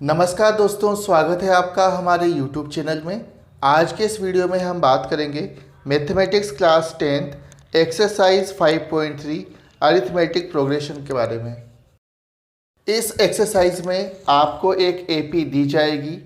नमस्कार दोस्तों, स्वागत है आपका हमारे YouTube चैनल में। आज के इस वीडियो में हम बात करेंगे mathematics class 10th exercise 5.3 arithmetic progression के बारे में। इस एक्सरसाइज में आपको एक एपी दी जाएगी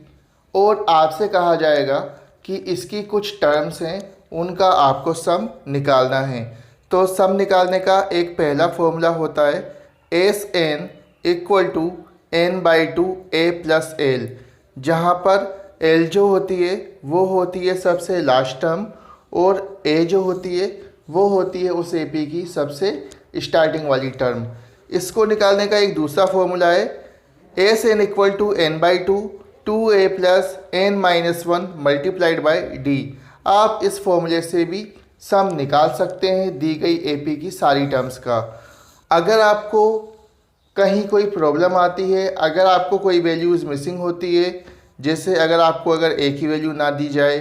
और आपसे कहा जाएगा कि इसकी कुछ टर्म्स हैं, उनका आपको सम निकालना है। तो सम निकालने का एक पहला फॉर्मूला होता है S n equal to n/2 a+l, जहाँ पर l जो होती है वो होती है सबसे लास्ट टर्म और a जो होती है वो होती है उस AP की सबसे स्टार्टिंग वाली टर्म। इसको निकालने का एक दूसरा फॉर्मूला है S n equal to n/2 2a + n-1 multiplied by d. आप इस फॉर्मूले से भी सम निकाल सकते हैं दी गई AP की सारी टर्म्स का। अगर आपको कहीं कोई प्रॉब्लम आती है, अगर आपको कोई वैल्यूज़ मिसिंग होती है, जैसे अगर a की वैल्यू ना दी जाए,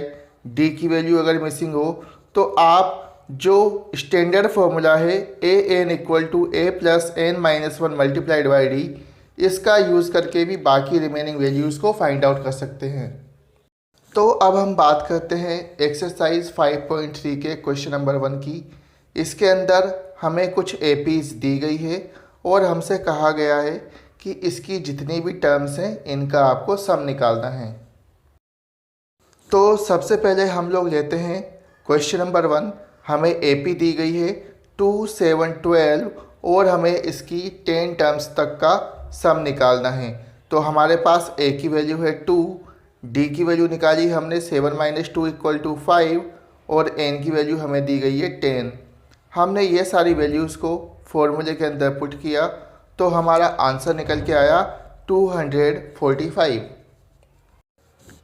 d की वैल्यू अगर मिसिंग हो, तो आप जो स्टैंडर्ड फार्मूला है a n equal to a + n-1 multiplied by d, इसका यूज़ करके भी बाकी रिमेनिंग वैल्यूज़ को फाइंड आउट कर सकते हैं। तो अब हम बात करते हैं एक्सरसाइज 5.3 के क्वेश्चन नंबर 1 की। इसके अंदर हमें कुछ एपीज़ दी गई है और हमसे कहा गया है कि इसकी जितनी भी टर्म्स हैं इनका आपको सम निकालना है। तो सबसे पहले हम लोग लेते हैं क्वेश्चन नंबर 1। हमें एपी दी गई है 2, 7, 12 और हमें इसकी 10 टर्म्स तक का सम निकालना है। तो हमारे पास ए की वैल्यू है 2, डी की वैल्यू निकाली हमने 7 - 2 = 5 और एन की वैल्यू हमें दी गई है 10। हमने ये सारी वैल्यूज़ को फॉर्मूले के अंदर पुट किया तो हमारा आंसर निकल के आया 245।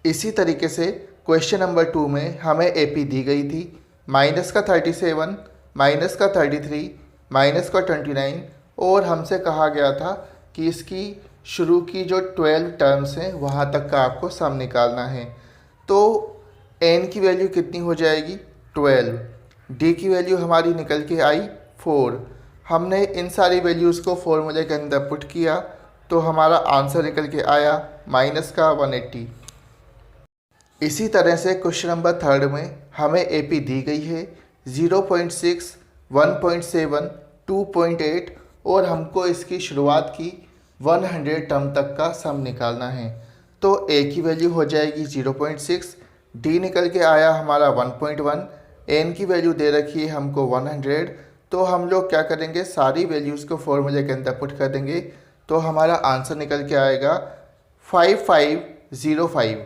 इसी तरीके से क्वेश्चन नंबर 2 में हमें एपी दी गई थी -37, -33, -29 और हमसे कहा गया था कि इसकी शुरू की जो 12 टर्म्स हैं वहाँ तक का आपको सम निकालना है। तो एन की वैल्यू कितनी हो जाएगी 12, डी की वैल्यू हमारी निकल के आई 4। हमने इन सारी वैल्यूज़ को फॉर्मूले के अंदर पुट किया तो हमारा आंसर निकल के आया -180। इसी तरह से क्वेश्चन नंबर 3 में हमें एपी दी गई है 0.6, 1.7, 2.8 और हमको इसकी शुरुआत की 100 टर्म तक का सम निकालना है। तो ए की वैल्यू हो जाएगी 0.6, डी निकल के आया हमारा 1.1, एन की वैल्यू दे रखी है हमको 100। तो हम लोग क्या करेंगे, सारी वैल्यूज़ को फॉर्मूले के अंदर पुट कर देंगे तो हमारा आंसर निकल के आएगा 5505।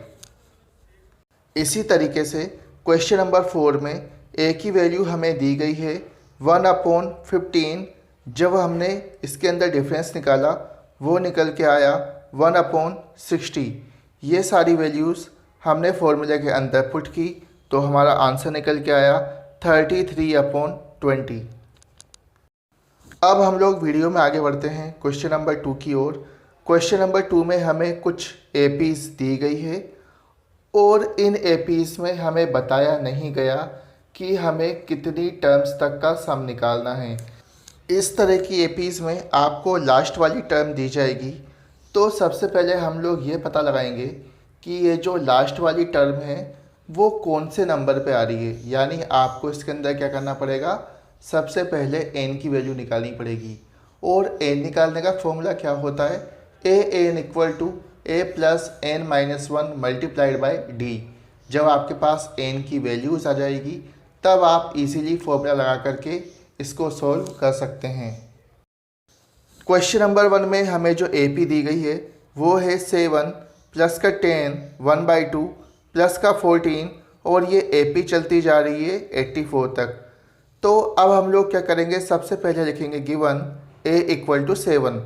इसी तरीके से क्वेश्चन नंबर 4 में ए की वैल्यू हमें दी गई है 1/15। जब हमने इसके अंदर डिफरेंस निकाला वो निकल के आया 1/60। ये सारी वैल्यूज़ हमने फॉर्मूले के अंदर पुट की तो हमारा आंसर निकल के आया 33/20। अब हम लोग वीडियो में आगे बढ़ते हैं क्वेश्चन नंबर 2 की ओर। क्वेश्चन नंबर 2 में हमें कुछ एपीज़ दी गई है और इन एपीज़ में हमें बताया नहीं गया कि हमें कितनी टर्म्स तक का सम निकालना है। इस तरह की एपीज़ में आपको लास्ट वाली टर्म दी जाएगी। तो सबसे पहले हम लोग ये पता लगाएंगे कि ये जो लास्ट वाली टर्म है वो कौन से नंबर पे आ रही है। यानी आपको इसके अंदर क्या करना पड़ेगा, सबसे पहले n की वैल्यू निकालनी पड़ेगी। और n निकालने का फॉर्मूला क्या होता है, a n equal to a + n-1 multiplied by d. जब आपके पास n की वैल्यूज़ आ जाएगी तब आप इजीली फॉर्मूला लगा करके इसको सॉल्व कर सकते हैं। क्वेश्चन नंबर 1 में हमें जो AP दी गई है वो है 7 + का 10 1/2 + का 14 और ये AP चलती जा रही है 84 तक। तो अब हम लोग क्या करेंगे, सबसे पहले लिखेंगे गिवन a = 7।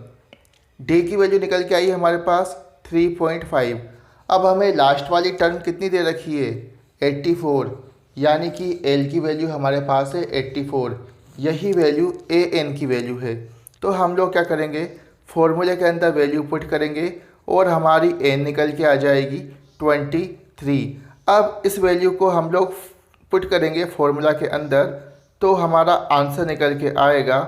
डी की वैल्यू निकल के आई हमारे पास 3.5। अब हमें लास्ट वाली टर्म कितनी दे रखी है 84, यानी कि l की वैल्यू हमारे पास है 84। यही वैल्यू ए एन की वैल्यू है। तो हम लोग क्या करेंगे, फॉर्मूले के अंदर वैल्यू पुट करेंगे और हमारी n निकल के आ जाएगी 23। अब इस वैल्यू को हम लोग पुट करेंगे फॉर्मूला के अंदर तो हमारा आंसर निकल के आएगा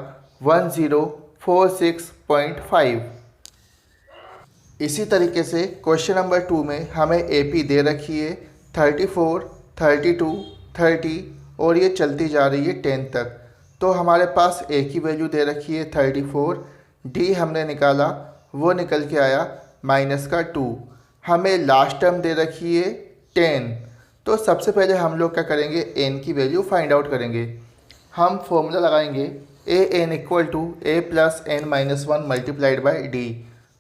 1046.5। इसी तरीके से क्वेश्चन नंबर 2 में हमें AP दे रखी है 34, 32, 30 और ये चलती जा रही है 10 तक। तो हमारे पास A की वैल्यू दे रखी है 34, D हमने निकाला, वो निकल के आया -2। हमें लास्ट टर्म दे रखी है 10। तो सबसे पहले हम लोग क्या करेंगे, n की वैल्यू फाइंड आउट करेंगे। हम फॉर्मूला लगाएंगे an = a + n-1 × d।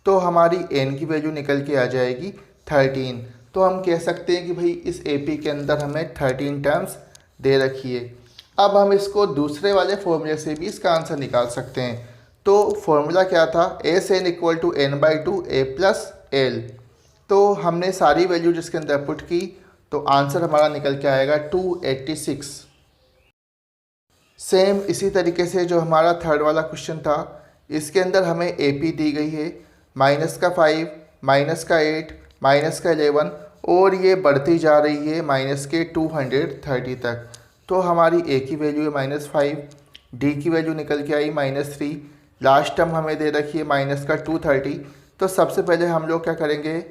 तो हमारी n की वैल्यू निकल के आ जाएगी 13। तो हम कह सकते हैं कि भाई इस AP के अंदर हमें 13 टर्म्स दे रखी है। अब हम इसको दूसरे वाले फॉर्मूले से भी इसका आंसर निकाल सकते हैं। तो फॉर्मूला क्या था, SN = n/2 a + l। तो हमने सारी वैल्यू जिसके अंदर पुट की तो आंसर हमारा निकल के आएगा 286। सेम इसी तरीके से जो हमारा थर्ड वाला क्वेश्चन था, इसके अंदर हमें AP दी गई है -5, -8, -11 और ये बढ़ती जा रही है -230 तक। तो हमारी A की वैल्यू है -5, D की वैल्यू निकल के आई -3, लास्ट टर्म हमें दे रखी है -230। तो सबसे पहले हम लोग क्या करेंगे,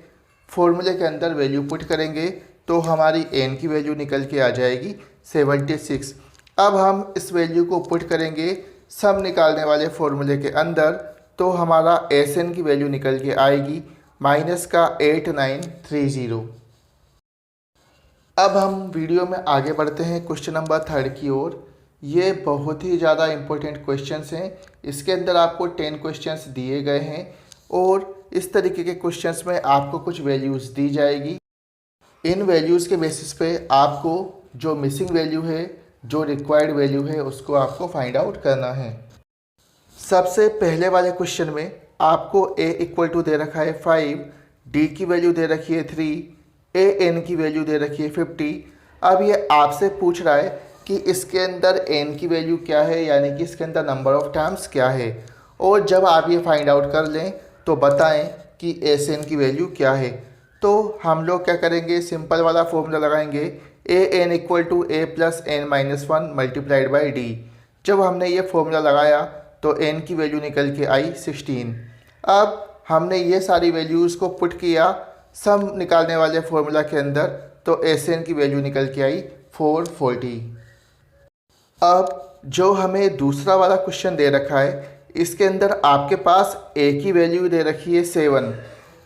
फॉर्मूले के अंदर वैल्यू पुट करेंगे तो हमारी n की वैल्यू निकल के आ जाएगी 76। अब हम इस वैल्यू को पुट करेंगे सम निकालने वाले फॉर्मूले के अंदर, तो हमारा SN की वैल्यू निकल के आएगी -8930। अब हम वीडियो में आगे बढ़ते हैं क्वेश्चन नंबर 3 की ओर। ये बहुत ही ज़्यादा इम्पोर्टेंट क्वेश्चंस हैं। इसके अंदर आपको 10 क्वेश्चंस दिए गए हैं और इस तरीके के क्वेश्चंस में आपको कुछ वैल्यूज़ दी जाएगी। इन वैल्यूज़ के बेसिस पे आपको जो मिसिंग वैल्यू है, जो रिक्वायर्ड वैल्यू है, उसको आपको फाइंड आउट करना है। सबसे पहले वाले क्वेश्चन में आपको A = दे रखा है 5, D की वैल्यू दे रखी है 3, AN की वैल्यू दे रखी है 50। अब ये आपसे पूछ रहा है कि इसके अंदर n की वैल्यू क्या है, यानी कि इसके अंदर नंबर ऑफ टर्म्स क्या है। और जब आप ये फाइंड आउट कर लें तो बताएं कि SN की वैल्यू क्या है। तो हम लोग क्या करेंगे, सिंपल वाला फॉर्मूला लगाएंगे AN = a + n-1 × d। जब हमने ये फॉर्मूला लगाया तो n की वैल्यू निकल के आई 16। अब हमने ये सारी वैल्यूज़ को पुट किया सम निकालने वाले फॉर्मूला के अंदर, तो SN की वैल्यू निकल के आई 440। अब जो हमें दूसरा वाला क्वेश्चन दे रखा है, इसके अंदर आपके पास A की वैल्यू दे रखी है 7,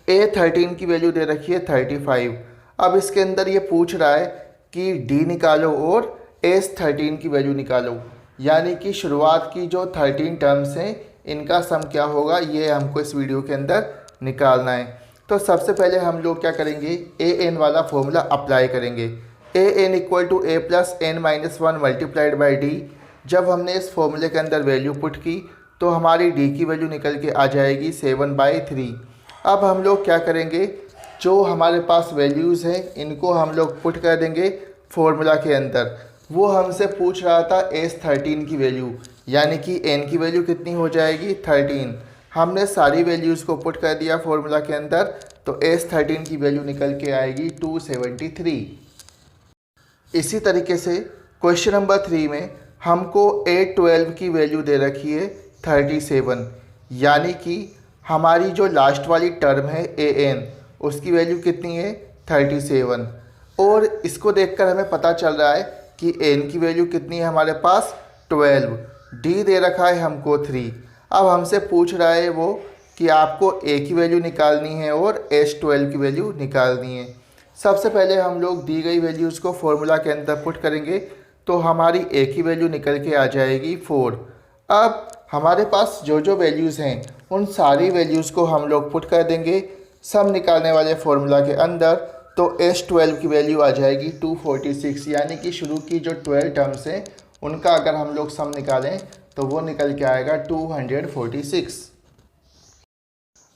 A13 की वैल्यू दे रखी है 35। अब इसके अंदर ये पूछ रहा है कि D निकालो और S13 की वैल्यू निकालो, यानी कि शुरुआत की जो 13 टर्म्स हैं इनका सम क्या होगा, ये हमको इस वीडियो के अंदर निकालना है। तो सबसे पहले हम लोग क्या करेंगे, AN वाला फॉर्मूला अप्लाई करेंगे। AN = a + n-1 × d। जब हमने इस फॉर्मूले के अंदर वैल्यू पुट की तो हमारी D की वैल्यू निकल के आ जाएगी 7/3। अब हम लोग क्या करेंगे, जो हमारे पास वैल्यूज़ हैं इनको हम लोग पुट कर देंगे फॉर्मूला के अंदर। वो हमसे पूछ रहा था S13 की वैल्यू, यानी कि n की वैल्यू कितनी हो जाएगी 13। हमने सारी वैल्यूज़ को पुट कर दिया फॉर्मूला के अंदर, तो S13 की वैल्यू निकल के आएगी 273। इसी तरीके से क्वेश्चन नंबर 3 में हमको A12 की वैल्यू दे रखी है 37, यानी कि हमारी जो लास्ट वाली टर्म है AN, उसकी वैल्यू कितनी है 37। और इसको देखकर हमें पता चल रहा है कि n की वैल्यू कितनी है हमारे पास 12, D दे रखा है हमको 3। अब हमसे पूछ रहा है वो कि आपको A की वैल्यू निकालनी है और S12 की वैल्यू निकालनी है। सबसे पहले हम लोग दी गई वैल्यूज़ को फॉर्मूला के अंदर पुट करेंगे तो हमारी A की वैल्यू निकल के आ जाएगी 4। अब हमारे पास जो जो वैल्यूज़ हैं उन सारी वैल्यूज़ को हम लोग पुट कर देंगे सम निकालने वाले फॉर्मूला के अंदर, तो S12 की वैल्यू आ जाएगी 246, यानी कि शुरू की जो 12 टर्म्स हैं उनका अगर हम लोग सम निकालें तो वो निकल के आएगा 246।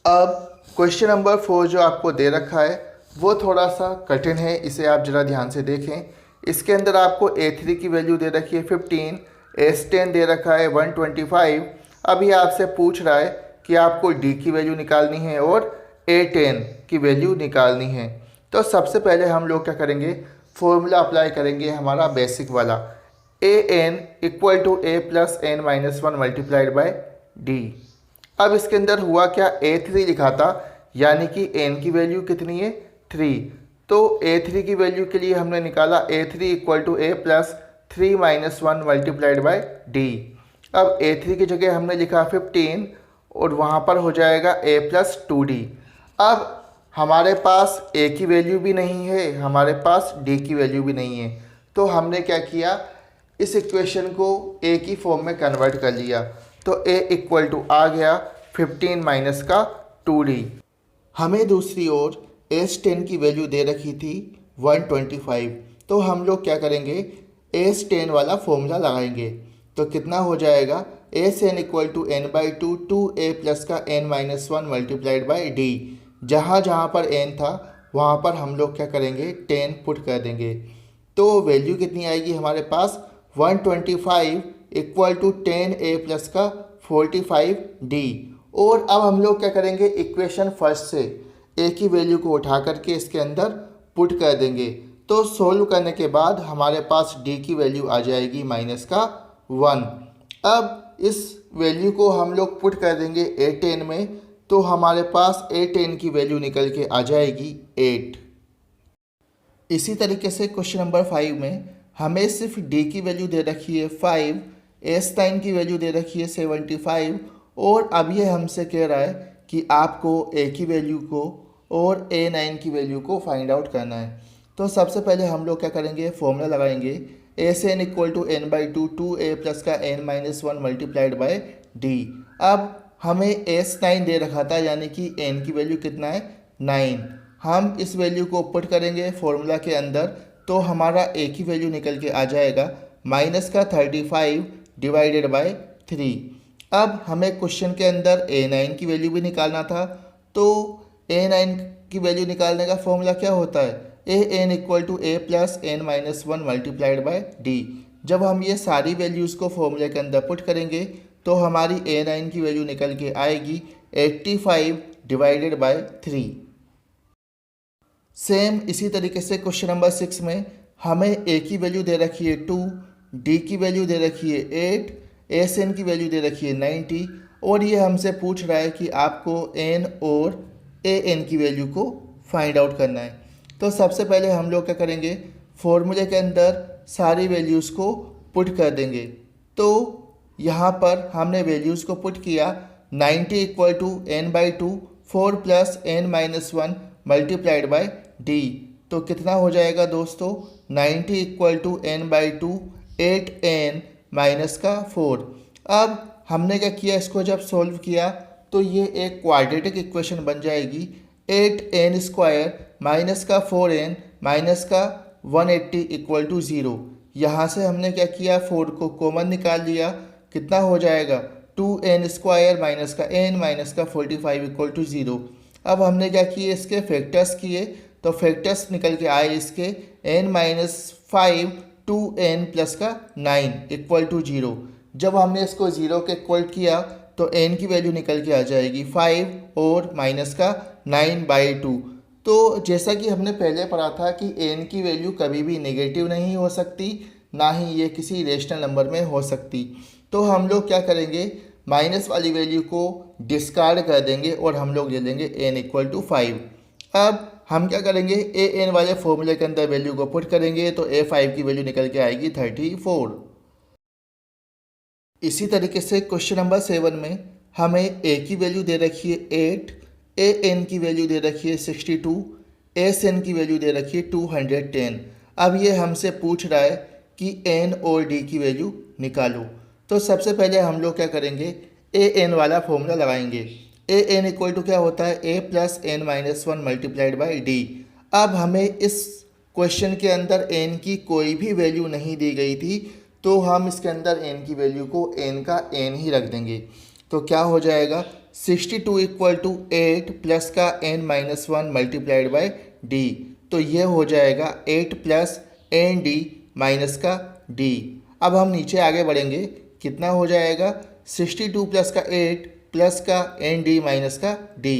अब क्वेश्चन नंबर 4 जो आपको दे रखा है वो थोड़ा सा कठिन है, इसे आप ज़रा ध्यान से देखें। इसके अंदर आपको A3 की वैल्यू दे रखी है 15, S10 दे रखा है 125। अभी आपसे पूछ रहा है कि आपको D की वैल्यू निकालनी है और A10 की वैल्यू निकालनी है। तो सबसे पहले हम लोग क्या करेंगे, फॉर्मूला अप्लाई करेंगे हमारा बेसिक वाला AN = a + n-1 × d। अब इसके अंदर हुआ क्या, A3 लिखा था, यानी कि n की वैल्यू कितनी है 3। तो a3 की वैल्यू के लिए हमने निकाला a3 equal to a plus 3 minus 1 multiplied by d. अब a3 की जगह हमने लिखा 15 और वहाँ पर हो जाएगा a प्लस 2d। अब हमारे पास a की वैल्यू भी नहीं है, हमारे पास d की वैल्यू भी नहीं है, तो हमने क्या किया, इस इक्वेशन को a की फॉर्म में कन्वर्ट कर लिया। तो a इक्वल टू आ गया 15 माइनस का 2d। हमें दूसरी ओर S10 की वैल्यू दे रखी थी 125। तो हम लोग क्या करेंगे, S10 वाला फॉर्मूला लगाएंगे। तो कितना हो जाएगा, Sn equal to n by two 2a plus का n minus 1 multiplied by d. जहाँ जहाँ पर n था वहाँ पर हम लोग क्या करेंगे, 10 पुट कर देंगे। तो वैल्यू कितनी आएगी हमारे पास, 125 इक्वल टू 10a प्लस का 45d। और अब हम लोग क्या करेंगे, इक्वेशन फर्स्ट से a की वैल्यू को उठा करके इसके अंदर पुट कर देंगे। तो सोल्व करने के बाद हमारे पास d की वैल्यू आ जाएगी माइनस का 1। अब इस वैल्यू को हम लोग पुट कर देंगे a10 में, तो हमारे पास a10 की वैल्यू निकल के आ जाएगी 8। इसी तरीके से क्वेश्चन नंबर 5 में हमें सिर्फ d की वैल्यू दे रखी है 5, S9 की वैल्यू दे रखी है 75 और अब ये हमसे कह रहा है कि आपको a की वैल्यू को और a9 की वैल्यू को फाइंड आउट करना है। तो सबसे पहले हम लोग क्या करेंगे, फॉर्मूला लगाएंगे Sn equal to n by two 2a plus का n minus 1 multiplied by d. अब हमें S9 दे रखा था, यानी कि n की वैल्यू कितना है 9। हम इस वैल्यू को पुट करेंगे फॉर्मूला के अंदर, तो हमारा a की वैल्यू निकल के आ जाएगा माइनस का 35 डिवाइडेड बाई 3। अब हमें क्वेश्चन के अंदर a9 की वैल्यू भी निकालना था। तो a9 की वैल्यू निकालने का फॉर्मूला क्या होता है, an equal to a plus n minus 1 multiplied by d. जब हम ये सारी वैल्यूज़ को फॉर्मूले के अंदर पुट करेंगे तो हमारी a9 की वैल्यू निकल के आएगी 85 डिवाइडेड बाई 3। सेम इसी तरीके से क्वेश्चन नंबर 6 में हमें a की वैल्यू दे रखी है 2, d की वैल्यू दे रखी है 8, Sn की वैल्यू दे रखी है 90 और ये हमसे पूछ रहा है कि आपको n और an की वैल्यू को फाइंड आउट करना है। तो सबसे पहले हम लोग क्या करेंगे, फॉर्मूले के अंदर सारी वैल्यूज़ को पुट कर देंगे। तो यहाँ पर हमने वैल्यूज़ को पुट किया, 90 equal to n by two 4 plus n minus 1 multiplied by d. तो कितना हो जाएगा दोस्तों, 90 equal to n by two 8n minus का 4। अब हमने क्या किया, इसको जब सॉल्व किया तो ये एक क्वाड्रेटिक इक्वेशन बन जाएगी। 8n स्क्वायर माइनस का 4n माइनस का 180 इक्वल टू 0। यहाँ से हमने क्या किया, 4 को कॉमन निकाल लिया, कितना हो जाएगा 2n स्क्वायर माइनस का n माइनस का 45 इक्वल टू 0। अब हमने क्या किए, इसके फैक्टर्स किए, तो फैक्टर्स निकल के आए इसके n माइनस 5 2n प्लस का 9 इक्वल टू 0। जब हमने इसको 0 के इक्वल किया तो n की वैल्यू निकल के आ जाएगी 5 और माइनस का 9 बाई 2। तो जैसा कि हमने पहले पढ़ा था कि n की वैल्यू कभी भी नेगेटिव नहीं हो सकती, ना ही ये किसी रेशनल नंबर में हो सकती। तो हम लोग क्या करेंगे, माइनस वाली वैल्यू को डिस्कार्ड कर देंगे और हम लोग ले लेंगे n इक्वल टू 5। अब हम क्या करेंगे, an वाले फॉर्मूले के अंदर वैल्यू को पुट करेंगे तो a5 की वैल्यू निकल के आएगी 34। इसी तरीके से क्वेश्चन नंबर 7 में हमें a की वैल्यू दे रखी है 8, an की वैल्यू दे रखी है 62, Sn की वैल्यू दे रखी है 210। अब ये हमसे पूछ रहा है कि n और d की वैल्यू निकालो। तो सबसे पहले हम लोग क्या करेंगे, an वाला फॉर्मूला लगाएंगे। an इक्वल टू क्या होता है, a plus n minus 1 multiplied by d. अब हमें इस क्वेश्चन के अंदर n की कोई भी वैल्यू नहीं दी गई थी, तो हम इसके अंदर n की वैल्यू को n का n ही रख देंगे। तो क्या हो जाएगा, 62 इक्वल टू 8 प्लस का n minus 1 multiplied by d. तो ये हो जाएगा 8 प्लस एन डी माइनस का d। अब हम नीचे आगे बढ़ेंगे, कितना हो जाएगा, 62 प्लस का 8 प्लस का एन डी माइनस का d।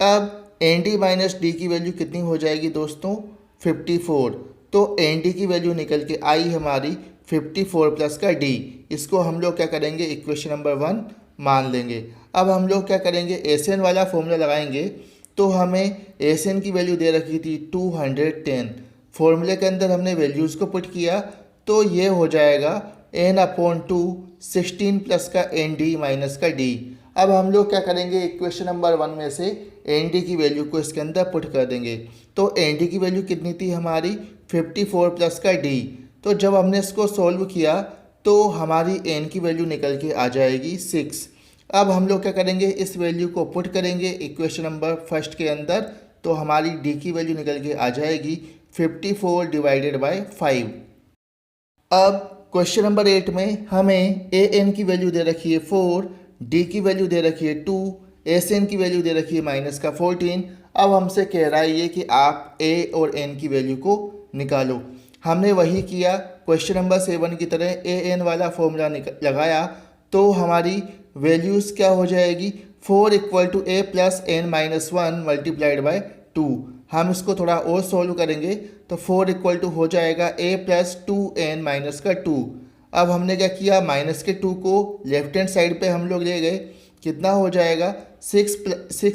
अब एन डी माइनस डी की वैल्यू कितनी हो जाएगी दोस्तों, 54। तो एन डी की वैल्यू निकल के आई हमारी 54 प्लस का d। इसको हम लोग क्या करेंगे, इक्वेशन नंबर 1 मान लेंगे। अब हम लोग क्या करेंगे, एस एन वाला फॉर्मूला लगाएंगे। तो हमें एस एन की वैल्यू दे रखी थी 210। फॉर्मूले के अंदर हमने वैल्यूज़ को पुट किया तो ये हो जाएगा n/2 16 प्लस का एन डी माइनस का डी। अब हम लोग क्या करेंगे, इक्वेशन नंबर 1 में से एन डी की वैल्यू को इसके अंदर पुट कर देंगे। तो एन डी की वैल्यू कितनी थी हमारी, 54 प्लस का डी। तो जब हमने इसको सॉल्व किया तो हमारी एन की वैल्यू निकल के आ जाएगी 6। अब हम लोग क्या करेंगे, इस वैल्यू को पुट करेंगे इक्वेशन नंबर फर्स्ट के अंदर। तो हमारी डी की वैल्यू निकल के आ जाएगी 54 डिवाइडेड बाय 5। अब क्वेश्चन नंबर 8 में हमें ए एन की वैल्यू दे रखी है 4, डी की वैल्यू दे रखी है 2, एस एन की वैल्यू दे रखी है माइनस का 14। अब हमसे कह रहा है ये कि आप ए और एन की वैल्यू को निकालो। हमने वही किया क्वेश्चन नंबर 7 की तरह, ए एन वाला फॉर्मूला लगाया तो हमारी वैल्यूज़ क्या हो जाएगी, 4 = a plus n minus 1 multiplied by 2। हम इसको थोड़ा और सोल्व करेंगे तो 4 = हो जाएगा a प्लस 2n माइनस का 2। अब हमने क्या किया, माइनस के 2 को लेफ्ट हैंड साइड पे हम लोग ले गए, कितना हो जाएगा 6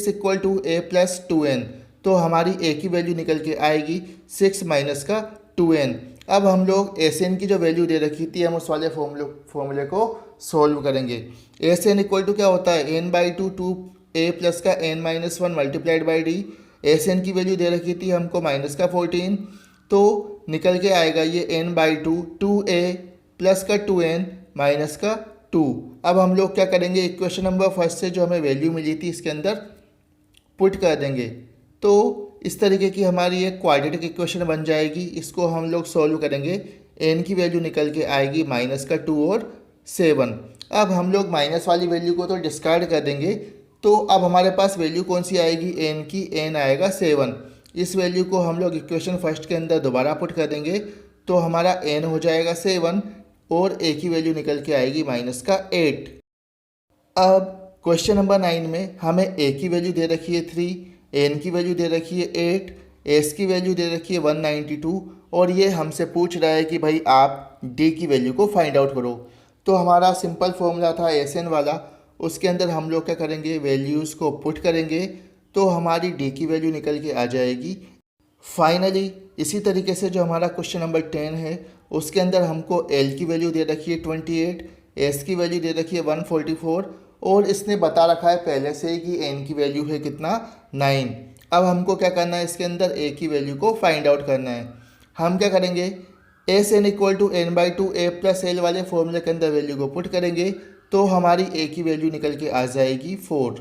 = a प्लस 2n। तो हमारी a की वैल्यू निकल के आएगी 6 माइनस का 2n। अब हम लोग एस एन की जो वैल्यू दे रखी थी हम उस वाले फॉर्मूले को सोल्व करेंगे। एस एन इक्वल टू क्या होता है, n/2 2a प्लस का n minus 1 multiplied by d. S n की वैल्यू दे रखी थी हमको माइनस का 14, तो निकल के आएगा ये n/2 2a प्लस का 2n माइनस का 2। अब हम लोग क्या करेंगे, इक्वेशन नंबर फर्स्ट से जो हमें वैल्यू मिली थी इसके अंदर पुट कर देंगे। तो इस तरीके की हमारी एक क्वाड्रेटिक इक्वेशन बन जाएगी। इसको हम लोग सॉल्व करेंगे, n की वैल्यू निकल के आएगी माइनस का 2 और 7। अब हम लोग माइनस वाली वैल्यू को तो डिस्कार्ड कर देंगे। तो अब हमारे पास वैल्यू कौन सी आएगी, n की, n आएगा 7। इस वैल्यू को हम लोग इक्वेशन फर्स्ट के अंदर दोबारा पुट कर देंगे तो हमारा n हो जाएगा 7 और a की वैल्यू निकल के आएगी माइनस का 8। अब क्वेश्चन नंबर 9 में हमें a की वैल्यू दे रखी है 3, n की वैल्यू दे रखी है 8, s की वैल्यू दे रखी है 192 और ये हमसे पूछ रहा है कि भाई आप d की वैल्यू को फाइंड आउट करो। तो हमारा सिंपल फॉर्मूला था एस एन वाला, उसके अंदर हम लोग क्या करेंगे, वैल्यूज़ को पुट करेंगे तो हमारी डी की वैल्यू निकल के आ जाएगी। फाइनली इसी तरीके से जो हमारा क्वेश्चन नंबर 10 है उसके अंदर हमको एल की वैल्यू दे रखी है 28, एस की वैल्यू दे रखी है 144 और इसने बता रखा है पहले से ही कि एन की वैल्यू है कितना, 9। अब हमको क्या करना है, इसके अंदर ए की वैल्यू को फाइंड आउट करना है। हम क्या करेंगे, S n equal to n/2 a plus l वाले फॉर्मूले के अंदर वैल्यू को पुट करेंगे तो हमारी ए की वैल्यू निकल के आ जाएगी 4।